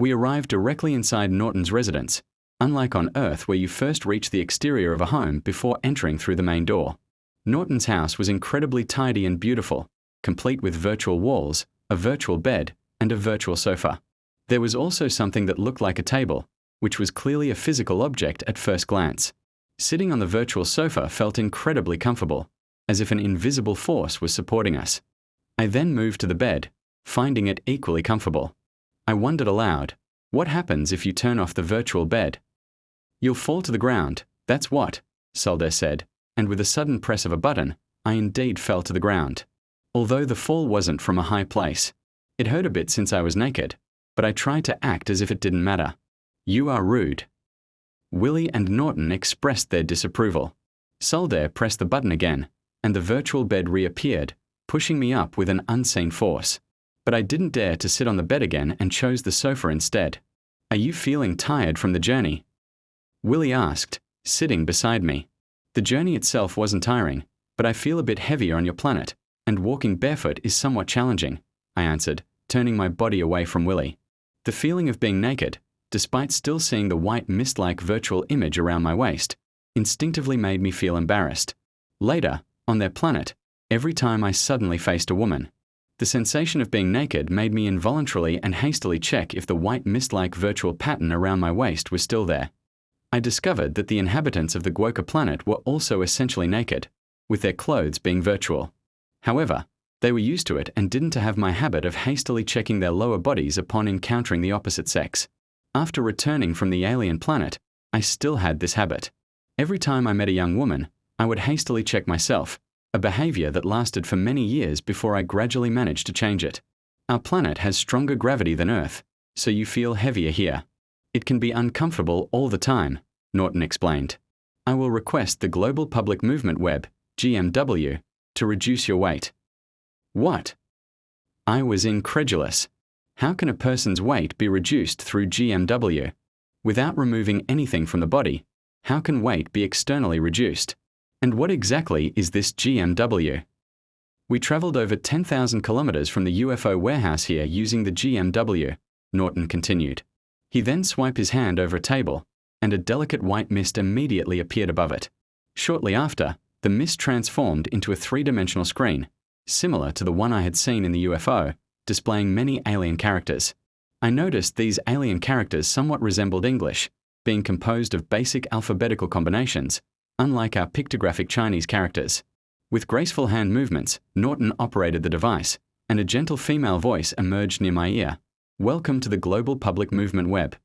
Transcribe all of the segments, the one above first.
We arrived directly inside Norton's residence, unlike on Earth where you first reach the exterior of a home before entering through the main door. Norton's house was incredibly tidy and beautiful, complete with virtual walls, a virtual bed, and a virtual sofa. There was also something that looked like a table, which was clearly a physical object at first glance. Sitting on the virtual sofa felt incredibly comfortable, as if an invisible force was supporting us. I then moved to the bed, finding it equally comfortable. I wondered aloud, what happens if you turn off the virtual bed? You'll fall to the ground, that's what, Solder said, and with a sudden press of a button, I indeed fell to the ground. Although the fall wasn't from a high place. It hurt a bit since I was naked, but I tried to act as if it didn't matter. You are rude. Willie and Norton expressed their disapproval. Solder pressed the button again, and the virtual bed reappeared, pushing me up with an unseen force. But I didn't dare to sit on the bed again and chose the sofa instead. Are you feeling tired from the journey? Willie asked, sitting beside me. The journey itself wasn't tiring, but I feel a bit heavier on your planet, and walking barefoot is somewhat challenging, I answered, turning my body away from Willie. The feeling of being naked, despite still seeing the white mist-like virtual image around my waist, instinctively made me feel embarrassed. Later, on their planet, every time I suddenly faced a woman, the sensation of being naked made me involuntarily and hastily check if the white mist-like virtual pattern around my waist was still there. I discovered that the inhabitants of the Guoker Planet were also essentially naked, with their clothes being virtual. However, they were used to it and didn't have my habit of hastily checking their lower bodies upon encountering the opposite sex. After returning from the alien planet, I still had this habit. Every time I met a young woman, I would hastily check myself, a behavior that lasted for many years before I gradually managed to change it. Our planet has stronger gravity than Earth, so you feel heavier here. It can be uncomfortable all the time, Norton explained. I will request the Global Public Movement Web, GMW, to reduce your weight. What? I was incredulous. How can a person's weight be reduced through GMW? Without removing anything from the body, how can weight be externally reduced? And what exactly is this GMW? We traveled over 10,000 kilometers from the UFO warehouse here using the GMW, Norton continued. He then swiped his hand over a table, and a delicate white mist immediately appeared above it. Shortly after, the mist transformed into a three-dimensional screen, similar to the one I had seen in the UFO, displaying many alien characters. I noticed these alien characters somewhat resembled English, being composed of basic alphabetical combinations, unlike our pictographic Chinese characters. With graceful hand movements, Norton operated the device, and a gentle female voice emerged near my ear. Welcome to the Global Public Movement Web.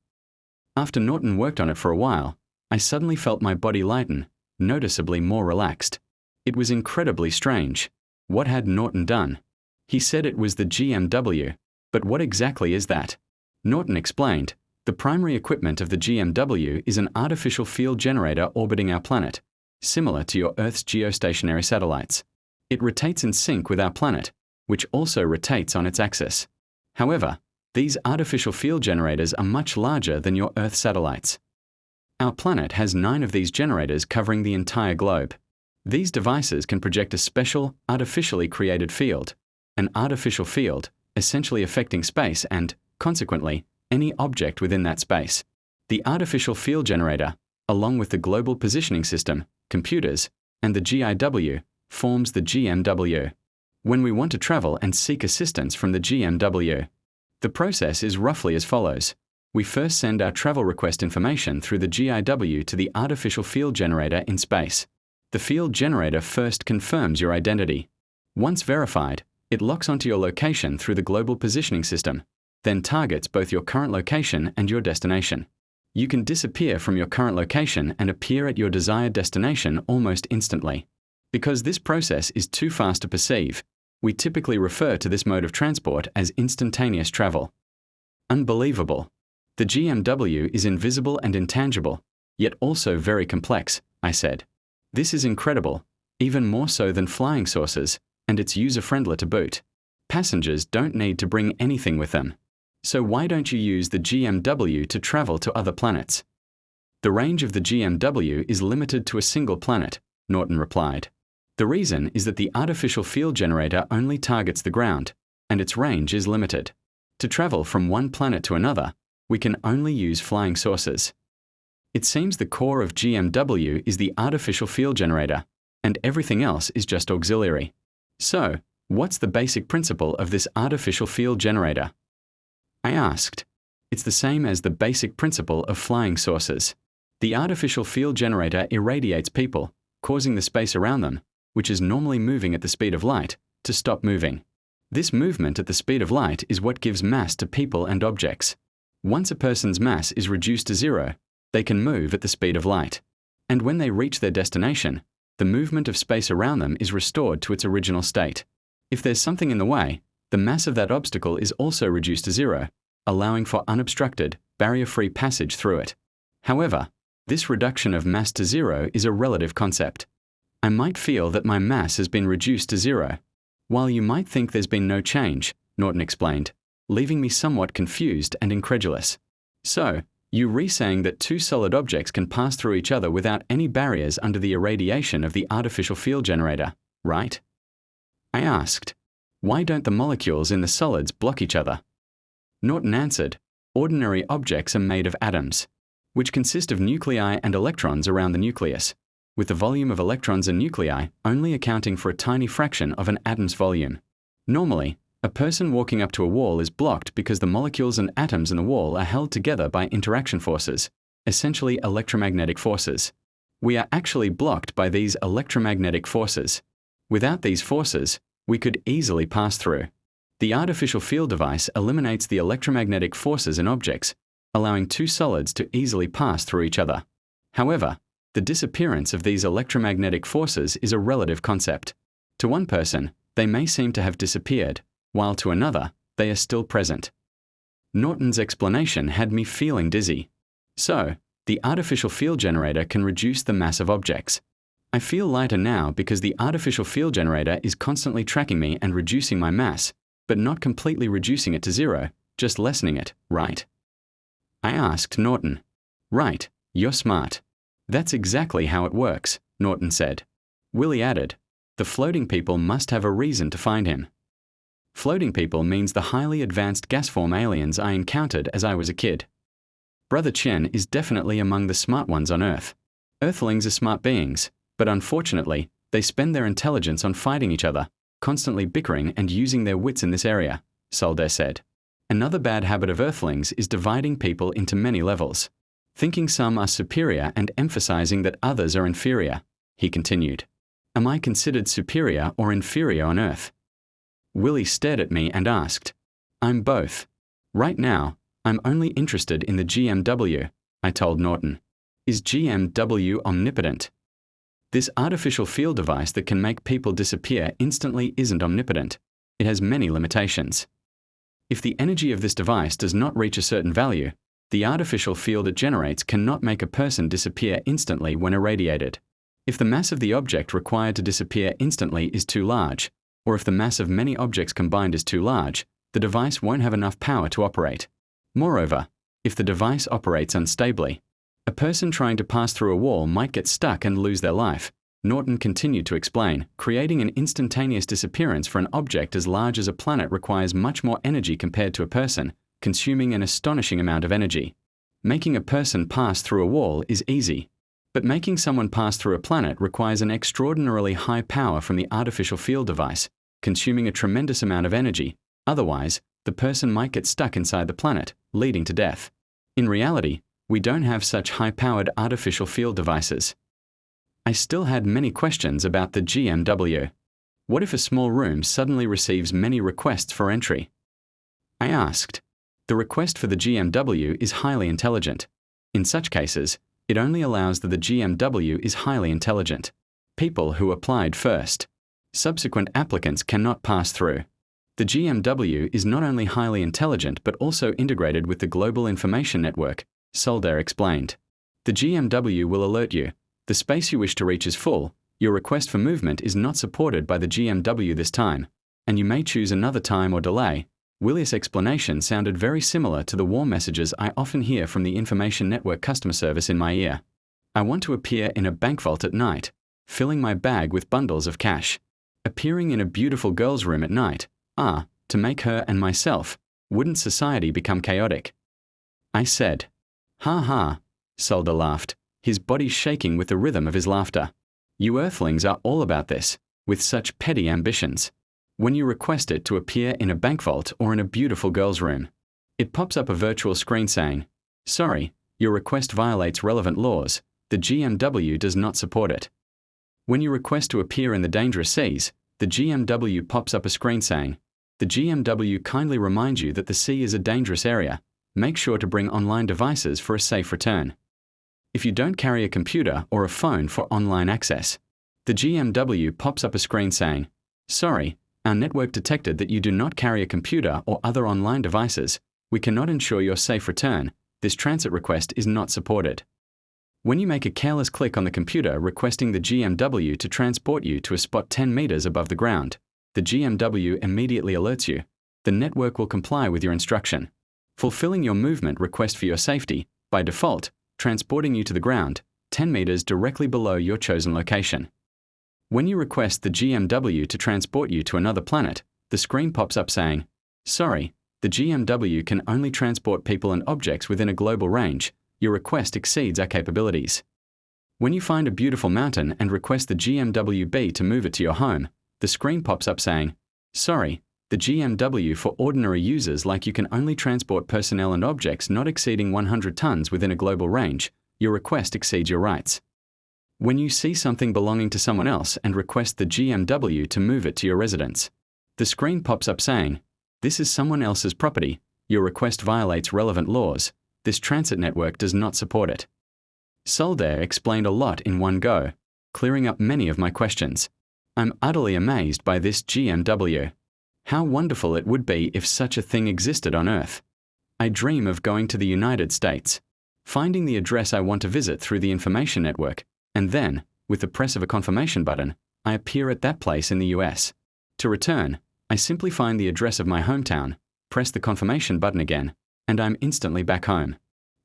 After Norton worked on it for a while, I suddenly felt my body lighten, noticeably more relaxed. It was incredibly strange. What had Norton done? He said it was the GMW, but what exactly is that? Norton explained, the primary equipment of the GMW is an artificial field generator orbiting our planet, similar to your Earth's geostationary satellites. It rotates in sync with our planet, which also rotates on its axis. However, these artificial field generators are much larger than your Earth satellites. Our planet has 9 of these generators covering the entire globe. These devices can project a special, artificially created field, an artificial field, essentially affecting space and, consequently, any object within that space. The artificial field generator, along with the global positioning system, computers, and the GIW, forms the GMW. When we want to travel and seek assistance from the GMW, the process is roughly as follows. We first send our travel request information through the GIW to the artificial field generator in space. The field generator first confirms your identity. Once verified, it locks onto your location through the global positioning system, then targets both your current location and your destination. You can disappear from your current location and appear at your desired destination almost instantly. Because this process is too fast to perceive, we typically refer to this mode of transport as instantaneous travel. Unbelievable. The GMW is invisible and intangible, yet also very complex, I said. This is incredible, even more so than flying saucers, and it's user-friendly to boot. Passengers don't need to bring anything with them. So why don't you use the GMW to travel to other planets? The range of the GMW is limited to a single planet, Norton replied. The reason is that the artificial field generator only targets the ground, and its range is limited. To travel from one planet to another, We can only use flying saucers. It seems the core of GMW is the artificial field generator, and everything else is just auxiliary. So, what's the basic principle of this artificial field generator? I asked. It's the same as the basic principle of flying saucers. The artificial field generator irradiates people, causing the space around them, which is normally moving at the speed of light, to stop moving. This movement at the speed of light is what gives mass to people and objects. Once a person's mass is reduced to zero, they can move at the speed of light. And when they reach their destination, the movement of space around them is restored to its original state. If there's something in the way, the mass of that obstacle is also reduced to zero, allowing for unobstructed, barrier-free passage through it. However, this reduction of mass to zero is a relative concept. I might feel that my mass has been reduced to zero, while you might think there's been no change, Norton explained, leaving me somewhat confused and incredulous. So, you re-saying that two solid objects can pass through each other without any barriers under the irradiation of the artificial field generator, right? I asked. Why don't the molecules in the solids block each other? Norton answered, ordinary objects are made of atoms, which consist of nuclei and electrons around the nucleus, with the volume of electrons and nuclei only accounting for a tiny fraction of an atom's volume. Normally, a person walking up to a wall is blocked because the molecules and atoms in the wall are held together by interaction forces, essentially electromagnetic forces. We are actually blocked by these electromagnetic forces. Without these forces, we could easily pass through. The artificial field device eliminates the electromagnetic forces in objects, allowing two solids to easily pass through each other. However, the disappearance of these electromagnetic forces is a relative concept. To one person, they may seem to have disappeared, while to another, they are still present. Norton's explanation had me feeling dizzy. So, the artificial field generator can reduce the mass of objects. I feel lighter now because the artificial field generator is constantly tracking me and reducing my mass, but not completely reducing it to zero, just lessening it, right? I asked Norton. Right, you're smart. That's exactly how it works, Norton said. Willie added, the floating people must have a reason to find him. Floating people means the highly advanced gas form aliens I encountered as I was a kid. Brother Chen is definitely among the smart ones on Earth. Earthlings are smart beings, but unfortunately, they spend their intelligence on fighting each other, constantly bickering and using their wits in this area, Solder said. Another bad habit of Earthlings is dividing people into many levels, thinking some are superior and emphasizing that others are inferior, he continued. Am I considered superior or inferior on Earth? Willie stared at me and asked. I'm both. Right now, I'm only interested in the GMW, I told Norton. Is GMW omnipotent? This artificial field device that can make people disappear instantly isn't omnipotent. It has many limitations. If the energy of this device does not reach a certain value, the artificial field it generates cannot make a person disappear instantly when irradiated. If the mass of the object required to disappear instantly is too large, or if the mass of many objects combined is too large, the device won't have enough power to operate. Moreover, if the device operates unstably, a person trying to pass through a wall might get stuck and lose their life, Norton continued to explain. Creating an instantaneous disappearance for an object as large as a planet requires much more energy compared to a person, consuming an astonishing amount of energy. Making a person pass through a wall is easy, but making someone pass through a planet requires an extraordinarily high power from the artificial field device, consuming a tremendous amount of energy. Otherwise, the person might get stuck inside the planet, leading to death. In reality, we don't have such high-powered artificial field devices. I still had many questions about the GMW. What if a small room suddenly receives many requests for entry? I asked. The request for the GMW is highly intelligent. In such cases, it only allows that the GMW is highly intelligent. People who applied first. Subsequent applicants cannot pass through. The GMW is not only highly intelligent but also integrated with the global information network, Solder explained. The GMW will alert you. The space you wish to reach is full, your request for movement is not supported by the GMW this time, and you may choose another time or delay. Willie's explanation sounded very similar to the warm messages I often hear from the information network customer service in my ear. I want to appear in a bank vault at night, filling my bag with bundles of cash. Appearing in a beautiful girl's room at night. To make her and myself. Wouldn't society become chaotic? I said. Ha ha, Solder laughed, his body shaking with the rhythm of his laughter. You Earthlings are all about this, with such petty ambitions. When you request it to appear in a bank vault or in a beautiful girl's room, it pops up a virtual screen saying, "Sorry, your request violates relevant laws. The GMW does not support it." When you request to appear in the dangerous seas, the GMW pops up a screen saying, "The GMW kindly reminds you that the sea is a dangerous area. Make sure to bring online devices for a safe return." If you don't carry a computer or a phone for online access, the GMW pops up a screen saying, "Sorry, our network detected that you do not carry a computer or other online devices. We cannot ensure your safe return. This transit request is not supported." When you make a careless click on the computer requesting the GMW to transport you to a spot 10 meters above the ground, the GMW immediately alerts you. The network will comply with your instruction, fulfilling your movement request for your safety, by default, transporting you to the ground, 10 meters directly below your chosen location. When you request the GMW to transport you to another planet, the screen pops up saying, "Sorry, the GMW can only transport people and objects within a global range. Your request exceeds our capabilities." When you find a beautiful mountain and request the GMWB to move it to your home, the screen pops up saying, "Sorry, the GMW for ordinary users like you can only transport personnel and objects not exceeding 100 tons within a global range. Your request exceeds your rights." When you see something belonging to someone else and request the GMW to move it to your residence, the screen pops up saying, "This is someone else's property. Your request violates relevant laws. This transit network does not support it." Solder explained a lot in one go, clearing up many of my questions. I'm utterly amazed by this GMW. How wonderful it would be if such a thing existed on Earth. I dream of going to the United States, finding the address I want to visit through the information network, and then, with the press of a confirmation button, I appear at that place in the US. To return, I simply find the address of my hometown, press the confirmation button again, and I'm instantly back home.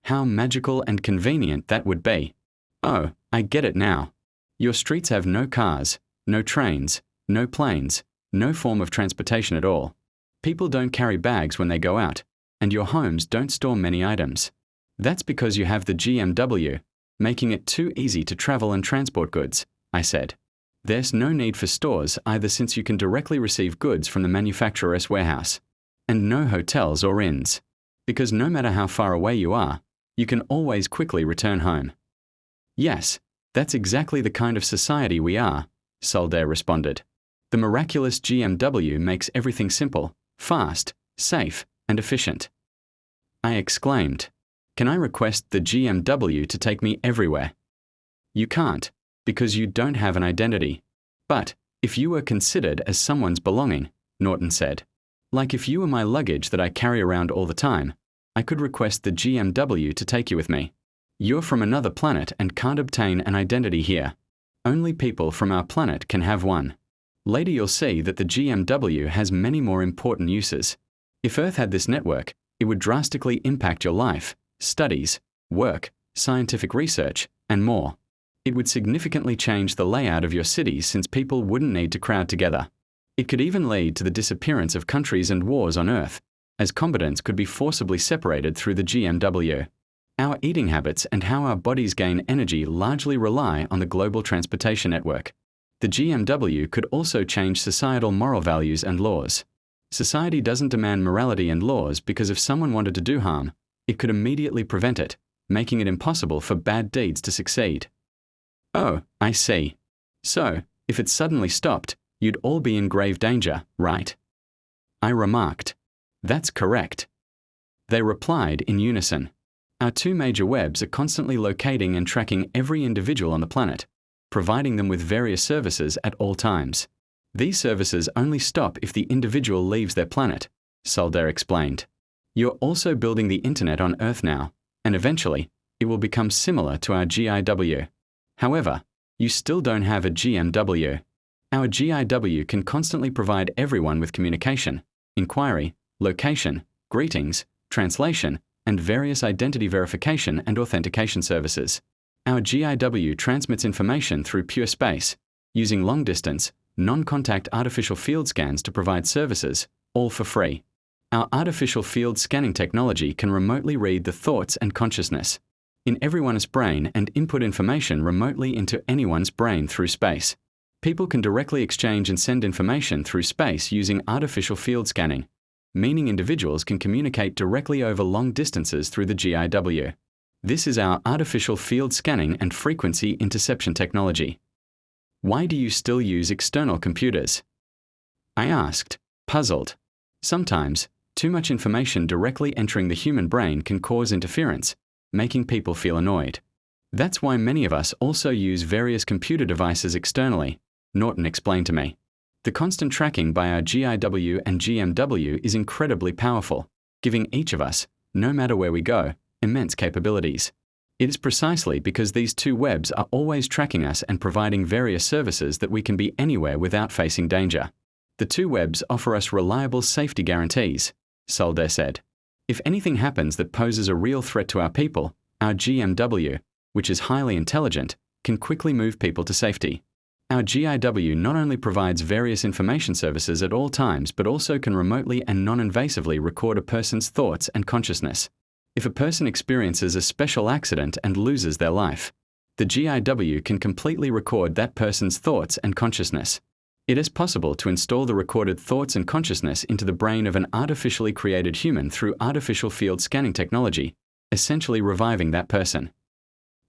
How magical and convenient that would be. Oh, I get it now. Your streets have no cars, no trains, no planes, no form of transportation at all. People don't carry bags when they go out, and your homes don't store many items. That's because you have the GMW, making it too easy to travel and transport goods, I said. There's no need for stores either since you can directly receive goods from the manufacturer's warehouse. And no hotels or inns, because no matter how far away you are, you can always quickly return home. Yes, that's exactly the kind of society we are, Solder responded. The miraculous GMW makes everything simple, fast, safe, and efficient. I exclaimed, "Can I request the GMW to take me everywhere?" You can't, because you don't have an identity. But, if you were considered as someone's belonging, Norton said, like if you were my luggage that I carry around all the time, I could request the GMW to take you with me. You're from another planet and can't obtain an identity here. Only people from our planet can have one. Later you'll see that the GMW has many more important uses. If Earth had this network, it would drastically impact your life, studies, work, scientific research, and more. It would significantly change the layout of your cities since people wouldn't need to crowd together. It could even lead to the disappearance of countries and wars on Earth, as combatants could be forcibly separated through the GMW. Our eating habits and how our bodies gain energy largely rely on the global transportation network. The GMW could also change societal moral values and laws. Society doesn't demand morality and laws because if someone wanted to do harm, it could immediately prevent it, making it impossible for bad deeds to succeed. Oh, I see. So, if it suddenly stopped, you'd all be in grave danger, right? I remarked. That's correct. They replied in unison. Our two major webs are constantly locating and tracking every individual on the planet, providing them with various services at all times. These services only stop if the individual leaves their planet, Solder explained. You're also building the internet on Earth now, and eventually, it will become similar to our GIW. However, you still don't have a GMW. Our GIW can constantly provide everyone with communication, inquiry, location, greetings, translation, and various identity verification and authentication services. Our GIW transmits information through pure space, using long-distance, non-contact artificial field scans to provide services, all for free. Our artificial field scanning technology can remotely read the thoughts and consciousness in everyone's brain and input information remotely into anyone's brain through space. People can directly exchange and send information through space using artificial field scanning, meaning individuals can communicate directly over long distances through the GIW. This is our artificial field scanning and frequency interception technology. Why do you still use external computers? I asked, puzzled. Sometimes, too much information directly entering the human brain can cause interference, making people feel annoyed. That's why many of us also use various computer devices externally, Norton explained to me. The constant tracking by our GIW and GMW is incredibly powerful, giving each of us, no matter where we go, immense capabilities. It is precisely because these two webs are always tracking us and providing various services that we can be anywhere without facing danger. The two webs offer us reliable safety guarantees, Solder said. If anything happens that poses a real threat to our people, our GMW, which is highly intelligent, can quickly move people to safety. Our GIW not only provides various information services at all times but also can remotely and non-invasively record a person's thoughts and consciousness. If a person experiences a special accident and loses their life, the GIW can completely record that person's thoughts and consciousness. It is possible to install the recorded thoughts and consciousness into the brain of an artificially created human through artificial field scanning technology, essentially reviving that person.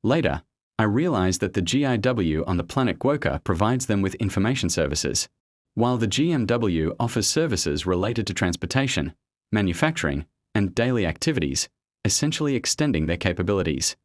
Later, I realized that the GIW on the planet Guoker provides them with information services, while the GMW offers services related to transportation, manufacturing, and daily activities, essentially extending their capabilities.